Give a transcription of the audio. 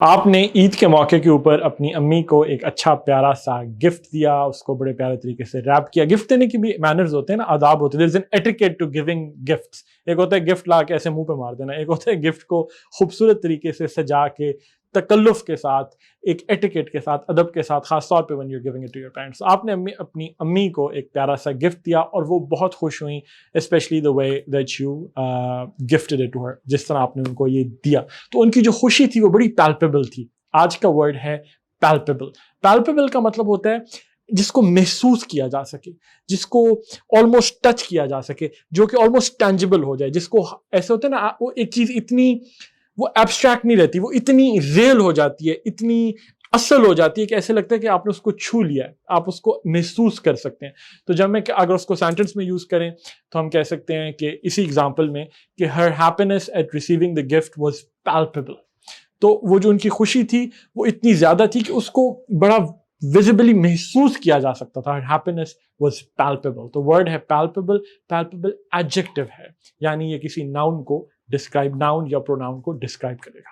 آپ نے عید کے موقع کے اوپر اپنی امی کو ایک اچھا پیارا سا گفٹ دیا، اس کو بڑے پیارے طریقے سے ریپ کیا. گفٹ دینے کی بھی مینرز ہوتے ہیں نا، آداب ہوتے ہیں. There is an etiquette to giving gifts. ایک ہوتا ہے گفٹ لا کے ایسے منہ پہ مار دینا، ایک ہوتا ہے گفٹ کو خوبصورت طریقے سے سجا کے تکلف کے ساتھ، ایک ایٹیکیٹ کے ساتھ، ادب کے ساتھ، خاص طور پہ when you're giving it to your parents. آپ نے اپنی امی کو ایک پیارا سا گفٹ دیا اور وہ بہت خوش ہوئیں، especially the way that you gifted it to her، جس طرح آپ نے ان کو یہ دیا. تو ان کی جو خوشی تھی وہ بڑی پیلپیبل تھی. آج کا ورڈ ہے پیلپیبل. پیلپیبل کا مطلب ہوتا ہے جس کو محسوس کیا جا سکے، جس کو آلموسٹ ٹچ کیا جا سکے، جو کہ آلموسٹ ٹینجیبل ہو جائے، جس کو ایسے ہوتا ہے نا، وہ ایک چیز اتنی وہ ایبسٹریکٹ نہیں رہتی، وہ اتنی ریل ہو جاتی ہے، اتنی اصل ہو جاتی ہے کہ ایسے لگتا ہے کہ آپ نے اس کو چھو لیا ہے، آپ اس کو محسوس کر سکتے ہیں. تو جب میں اگر اس کو سینٹنس میں یوز کریں تو ہم کہہ سکتے ہیں کہ اسی ایگزامپل میں کہ ہر happiness at receiving the gift was palpable. تو وہ جو ان کی خوشی تھی وہ اتنی زیادہ تھی کہ اس کو بڑا ویزیبلی محسوس کیا جا سکتا تھا. Happiness was palpable. تو ورڈ ہے پیلپیبل. پیلپیبل ایڈجیکٹو ہے، یعنی یہ کسی ناؤن کو ڈسکرائب، ناؤن یا پروناؤن کو ڈسکرائب کرے گا.